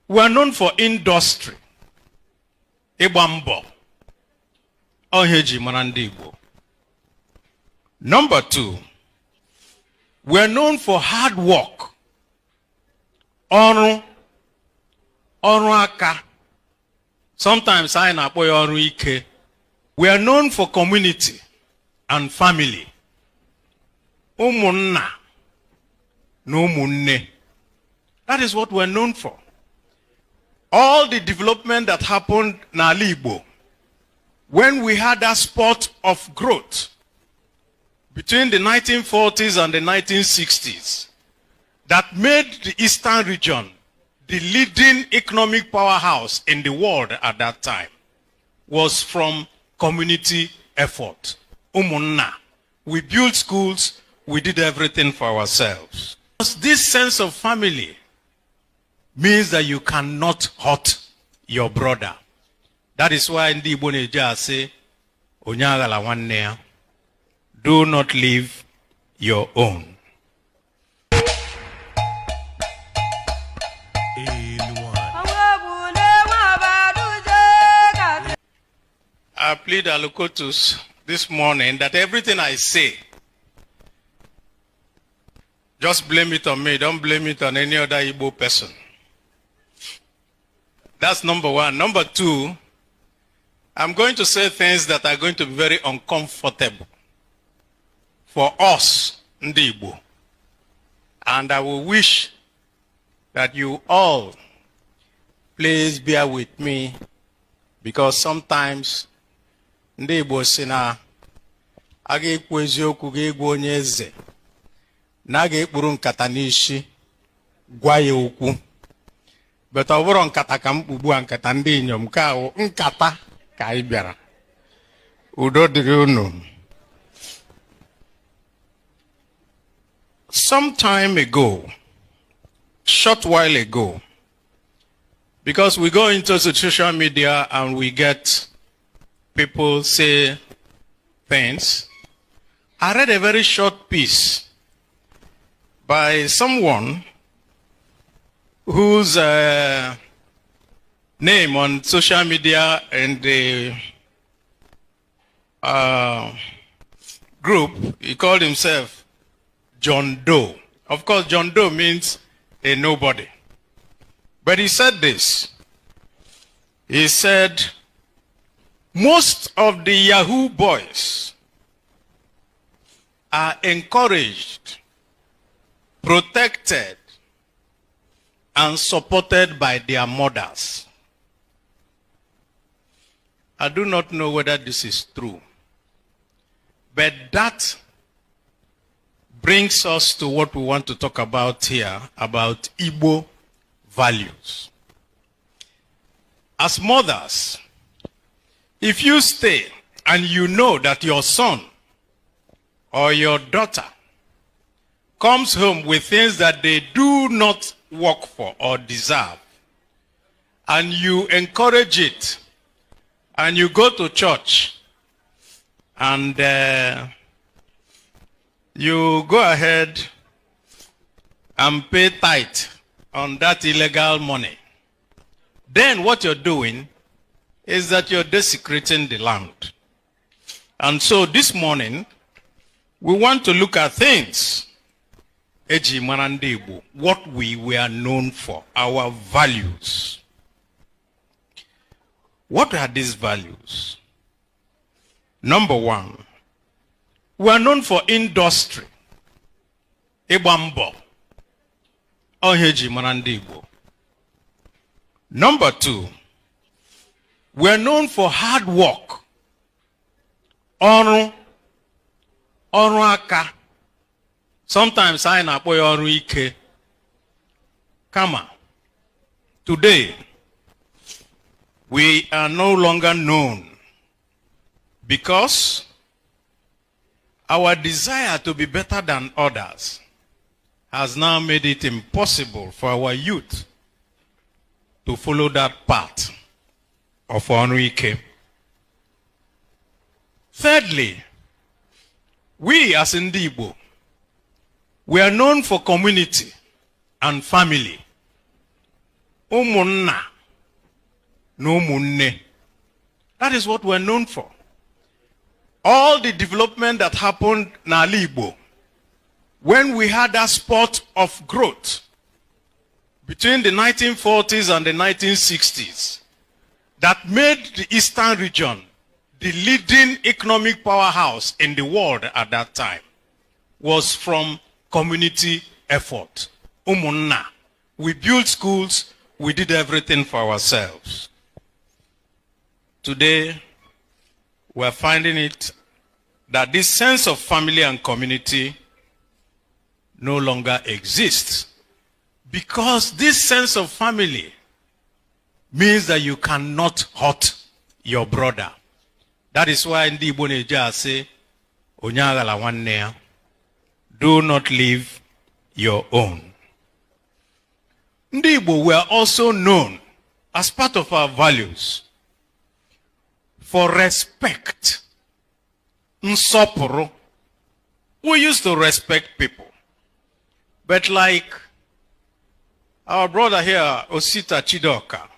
We are known for industry. Ibambo. Oheji Marandi Igbo. Number 2, we are known for hard work. Ọrụ aka. Sometimes I na akpọ ọrụ ike. We are known for community and family. Ụmụnna na ụmụnne. That is what we are known for. All the development that happened in Igbo, when we had that spurt of growth between the 1940s and the 1960s, that made the Eastern region the leading economic powerhouse in the world at that time, was from community effort. Umunna. We built schools, we did everything for ourselves. This sense of family means that you cannot hurt your brother. That is why in the Igbo Neja say, Onyagala wanne, do not leave your own. I plead Alukotus this morning that everything I say, just blame it on me, don't blame it on any other Igbo person. That's number 1. Number 2, I'm going to say things that are going to be very uncomfortable for us, Ndi Igbo. And I will wish that you all please bear with me, because sometimes Ndi Igbo si na aga ekwu eziokwu ga-egwu onye eze na aga ekpuru nkata n'ishi gwa ya okwu. But ọ bụrụ nkata ka mkpugbu a nkata ndị inyom ka ahụ nkata ka anyị bịara. Udo dịrị unu. Some time ago, short while ago, because we go into social media and we get people say things, I read a very short piece by someone whose name on social media and the group, he called himself John Doe. Of course, John Doe means a nobody. But he said this. He said, most of the Yahoo boys are encouraged, protected, and supported by their mothers. I do not know whether this is true, but that brings us to what we want to talk about here, about Igbo values. As mothers, if you stay and you know that your son or your daughter comes home with things that they do not work for or deserve, and you encourage it, and you go to church, and you go ahead and pay tithe on that illegal money, then what you're doing is that you're desecrating the land. And so this morning, we want to look at things, what we were known for, our values. What are these values? Number 1, we are known for industry. Ibambo. Oheji Marandi Igbo. Number 2, we are known for hard work. Ọrụ aka. Sometimes I na akpọ ọrụ ike. Kama. Today, we are no longer known because our desire to be better than others has now made it impossible for our youth to follow that path of Onwike. Thirdly, we as Ndi Igbo, we are known for community and family. Umunna, no munne. That is what we're known for. All the development that happened in Igbo, when we had that spot of growth between the 1940s and the 1960s, that made the Eastern region the leading economic powerhouse in the world at that time, was from community effort. Umunna. We built schools, we did everything for ourselves. Today, we're finding it that this sense of family and community no longer exists, because this sense of family means that you cannot hurt your brother. That is why in the Igbo Neja say, Onyagala wanne, do not leave your own. Ndị Igbo were also known as part of our values for respect. Nsoporo. We used to respect people. But like our brother here, Osita Chidoka,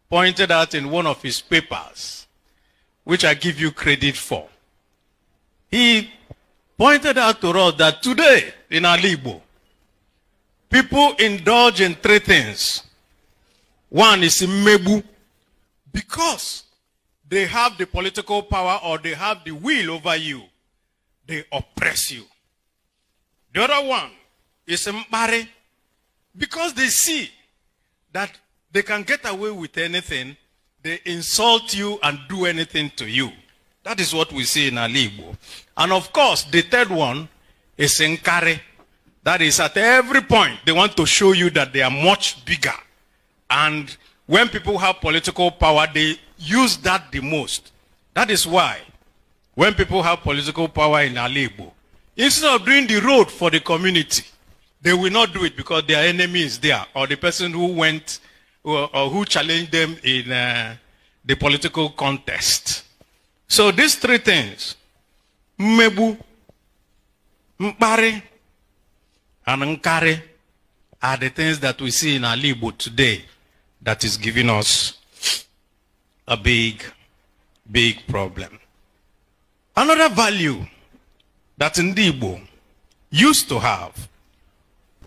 pointed out in one of his papers, which I give you credit for, he pointed out to us that today in Igbo, people indulge in three things. One is mebu, because they have the political power or they have the will over you, they oppress you. The other one is mbare, because they see that they can get away with anything, they insult you and do anything to you. That is what we see in Igbo. And of course, the third one is nkare. That is, at every point, they want to show you that they are much bigger. And when people have political power, they use that the most. That is why, when people have political power in Igbo, instead of doing the road for the community, they will not do it because their enemy is there, or the person who went, or who challenged them in the political contest. So these three things, mmebu, mpare, and nkare, are the things that we see in Igbo today that is giving us a big, big problem. Another value that Igbo used to have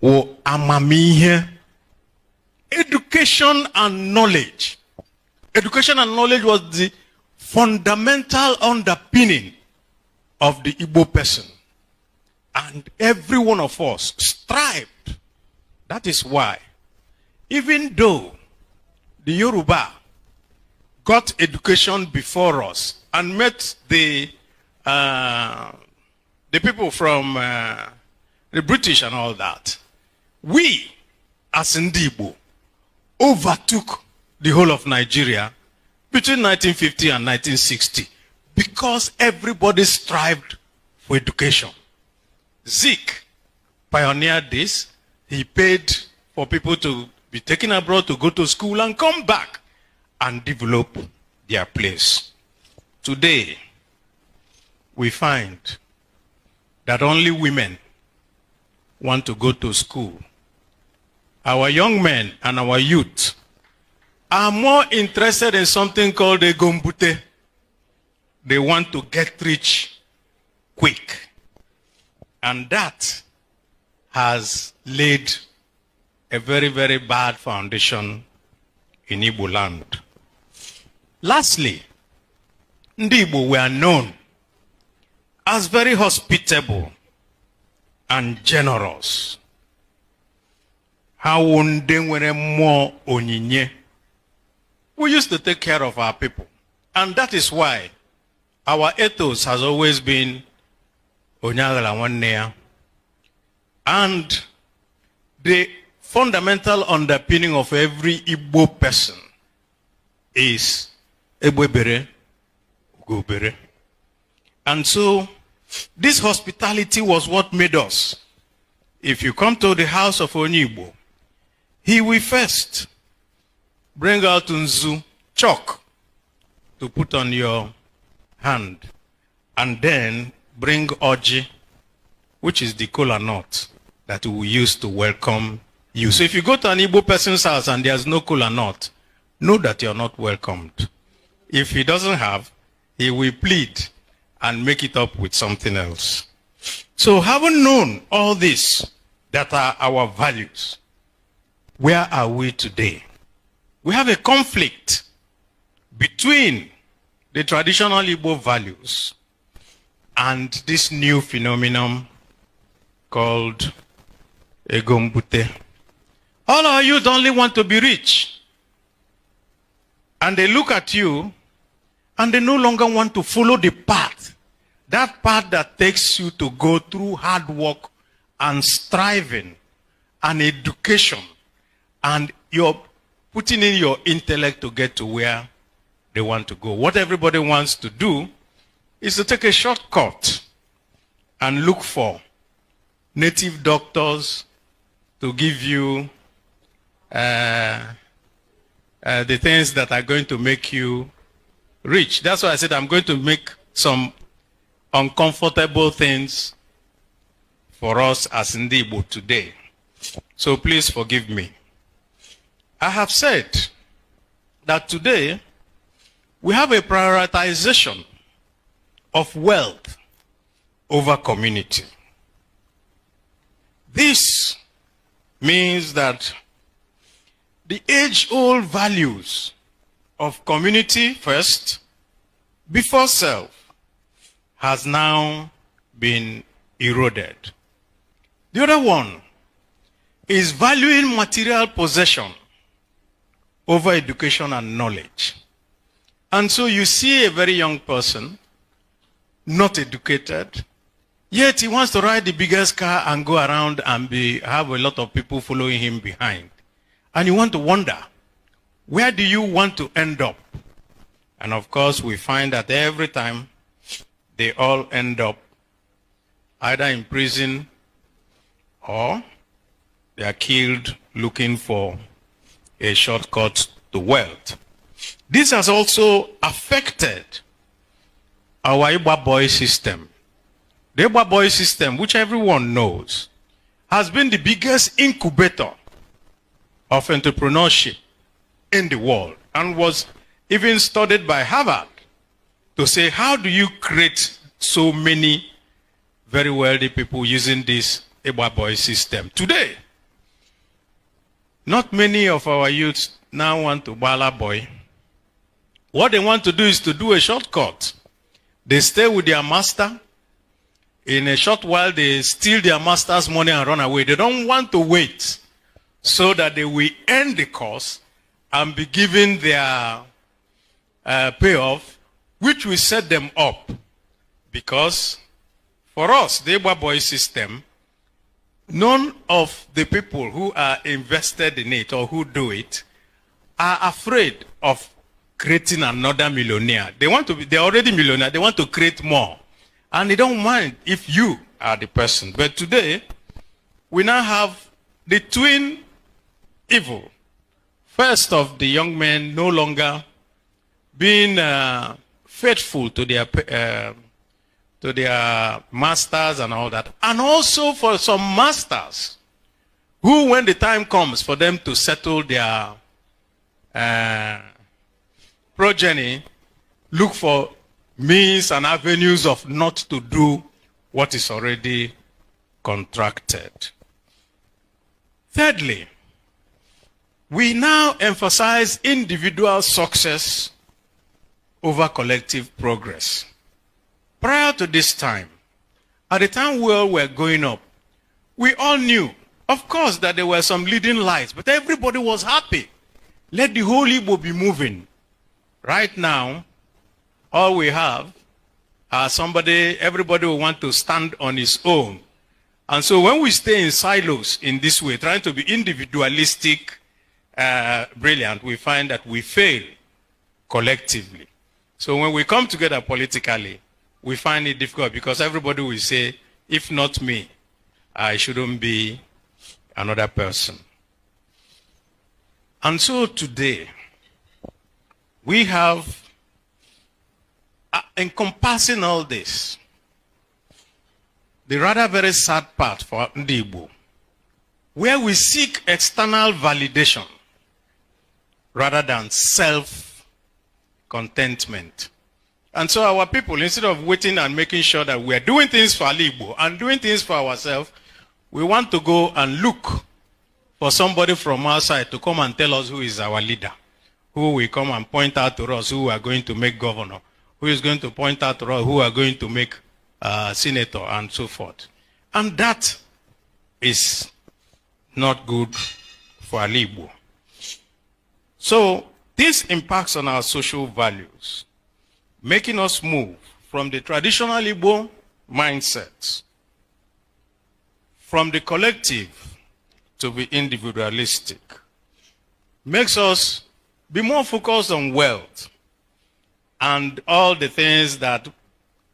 was amamihe, education and knowledge. Education and knowledge was the fundamental underpinning of the Igbo person. And every one of us strived. That is why, even though the Yoruba got education before us and met the people from the British and all that, we, as Igbo, overtook the whole of Nigeria between 1950 and 1960 because everybody strived for education. Zeke pioneered this. He paid for people to be taken abroad to go to school and come back and develop their place. Today, we find that only women want to go to school. Our young men and our youth are more interested in something called a gombute. They want to get rich quick. And that has laid a very, very bad foundation in Igbo land. Lastly, Ndi Igbo were known as very hospitable and generous. How were more onyinye. We used to take care of our people. And that is why our ethos has always been Onyagala wanne. And the fundamental underpinning of every Igbo person is Ebwebere, Ugobere. And so, this hospitality was what made us. If you come to the house of Onyibo, he will first bring out Nzu, chalk, to put on your hand, and then bring Oji, which is the kola nut that we use to welcome you. So if you go to an Igbo person's house and there's no kola nut, know that you're not welcomed. If he doesn't have, he will plead and make it up with something else. So having known all this that are our values, where are we today? We have a conflict between the traditional Igbo values and this new phenomenon called Egombute. All our youth only want to be rich. And they look at you and they no longer want to follow the path. That path that takes you to go through hard work and striving and education. And you're putting in your intellect to get to where they want to go. What everybody wants to do is to take a shortcut and look for native doctors to give you the things that are going to make you rich. That's why I said I'm going to make some uncomfortable things for us as Igbo today. So please forgive me. I have said that today we have a prioritization of wealth over community. This means that the age-old values of community first, before self, has now been eroded. The other one is valuing material possession over education and knowledge. And so you see a very young person, not educated, yet he wants to ride the biggest car and go around and have a lot of people following him behind. And you want to wonder, where do you want to end up? And of course, we find that every time they all end up either in prison or they are killed looking for a shortcut to wealth. This has also affected our Igbo boy system. The Igbo boy system, which everyone knows, has been the biggest incubator of entrepreneurship in the world and was even studied by Harvard to say, how do you create so many very wealthy people using this Igbo boy system? Today, not many of our youths now want to bala boy. What they want to do is to do a shortcut. They stay with their master. In a short while, they steal their master's money and run away. They don't want to wait so that they will end the course and be given their payoff, which will set them up. Because for us, the Igbo boy system, none of the people who are invested in it or who do it are afraid of creating another millionaire. They're already millionaire. They want to create more. And they don't mind if you are the person. But today, we now have the twin evil. First of the young men no longer being faithful to their masters and all that. And also for some masters who, when the time comes for them to settle their progeny, look for means and avenues of not to do what is already contracted. Thirdly, we now emphasize individual success over collective progress. Prior to this time, at the time we all were going up, we all knew, of course, that there were some leading lights, but everybody was happy. Let the whole Igbo be moving. Right now, all we have are everybody will want to stand on his own. And so when we stay in silos in this way, trying to be individualistic, brilliant, we find that we fail collectively. So when we come together politically, we find it difficult because everybody will say, if not me, I shouldn't be another person. And so today, we have, encompassing all this, the rather very sad part for Ndi Igbo, where we seek external validation rather than self-contentment. And so our people, instead of waiting and making sure that we are doing things for Igbo and doing things for ourselves, we want to go and look for somebody from outside to come and tell us who is our leader, who will come and point out to us who are going to make governor, who is going to point out to us who are going to make senator, and so forth. And that is not good for Igbo. So this impacts on our social values, making us move from the traditional Igbo mindsets, from the collective to be individualistic, makes us be more focused on wealth and all the things that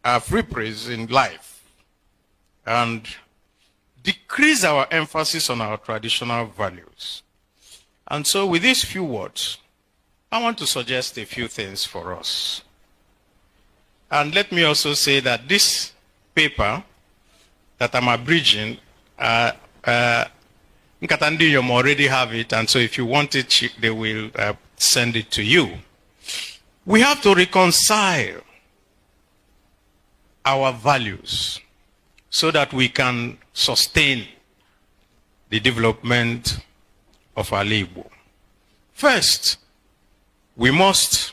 are free praise in life, and decrease our emphasis on our traditional values. And so with these few words, I want to suggest a few things for us. And let me also say that this paper that I'm abridging, Nkatandiyom already have it, and so if you want it, they will send it to you. We have to reconcile our values so that we can sustain the development of our Igbo. First, we must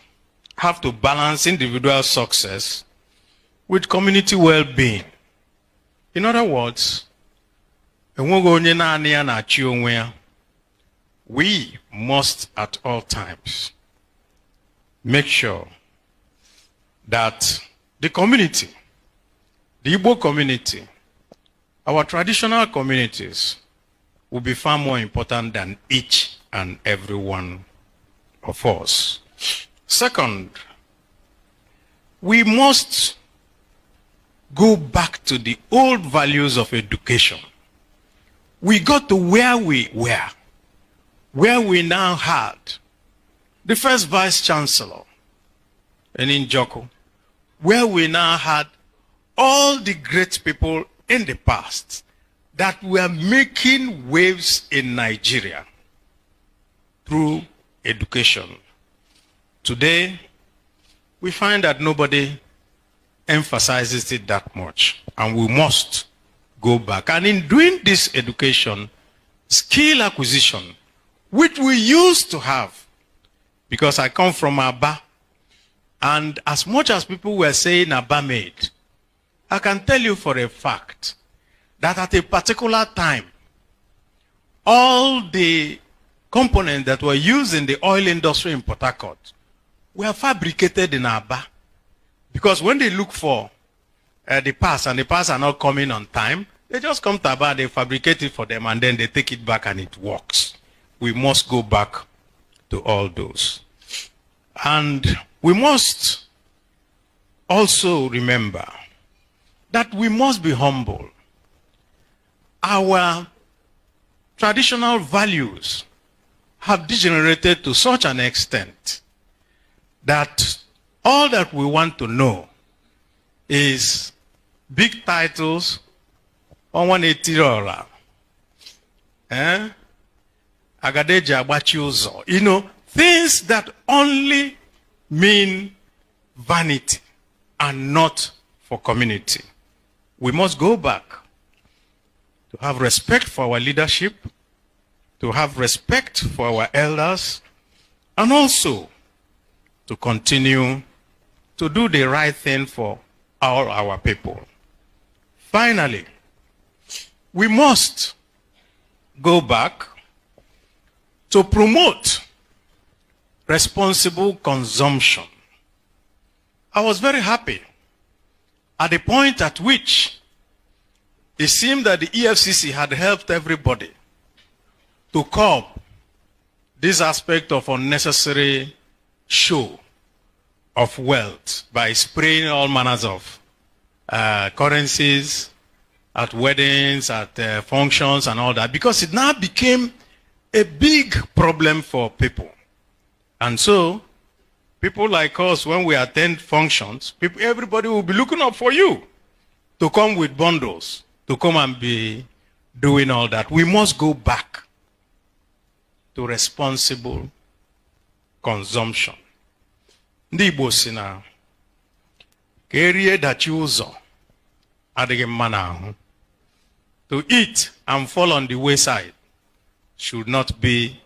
have to balance individual success with community well-being. In other words, we must at all times make sure that the community, the Igbo community, our traditional communities will be far more important than each and every one of us. Second, we must go back to the old values of education. We got to where we were, where we now had the first vice chancellor, and in Joko, where we now had all the great people in the past that were making waves in Nigeria through education. Today, we find that nobody emphasizes it that much, and we must go back. And in doing this education, skill acquisition, which we used to have, because I come from Aba, and as much as people were saying Aba made, I can tell you for a fact that at a particular time, all the components that were used in the oil industry in Port Harcourt were fabricated in Aba. Because when they look for the parts, and the parts are not coming on time, they just come to Aba, they fabricate it for them, and then they take it back and it works. We must go back to all those. And we must also remember that we must be humble. Our traditional values have degenerated to such an extent that all that we want to know is big titles on 180 dollar. Agadeji agbachi ụzọ. You know, things that only mean vanity and not for community. We must go back to have respect for our leadership, to have respect for our elders, and also to continue to do the right thing for all our people. Finally, we must go back to promote responsible consumption. I was very happy at the point at which it seemed that the EFCC had helped everybody to curb this aspect of unnecessary show of wealth by spraying all manners of currencies at weddings, at functions and all that, because it now became a big problem for people. And so, people like us, when we attend functions, everybody will be looking up for you to come with bundles, to come and be doing all that. We must go back to responsible consumption. Ndị Igbo si na ka erie dachi ụzọ adịghị mma n'ahụ. To eat and fall on the wayside should not be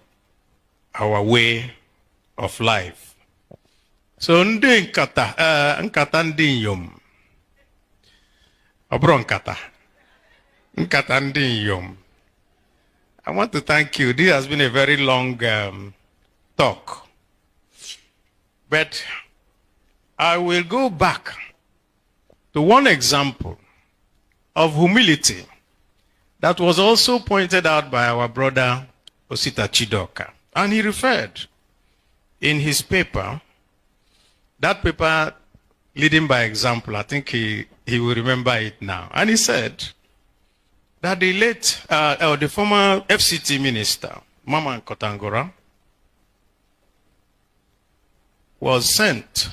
our way of life. So ndị nkata ndị inyom ọbụrụ nkata ndị inyom. I want to thank you. This has been a very long talk. But I will go back to one example of humility that was also pointed out by our brother Osita Chidoka. And he referred in his paper, that paper leading by example, I think he will remember it now. And he said that the late, the former FCT minister, Mama Kotangora, was sent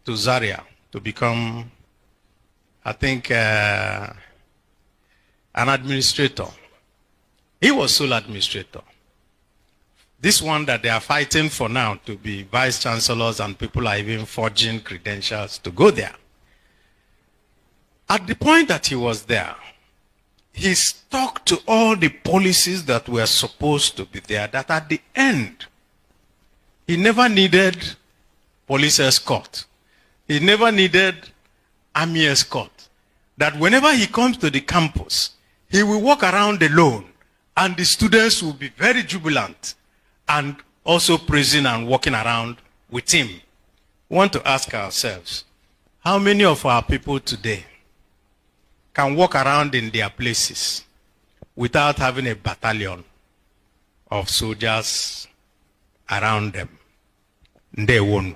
to Zaria to become, I think, an administrator. He was sole administrator. This one that they are fighting for now to be vice chancellors, and people are even forging credentials to go there. At the point that he was there, he stuck to all the policies that were supposed to be there, that at the end, he never needed police escort. He never needed army escort. That whenever he comes to the campus, he will walk around alone, and the students will be very jubilant and also praising and walking around with him. We want to ask ourselves, how many of our people today can walk around in their places without having a battalion of soldiers around them? They won't.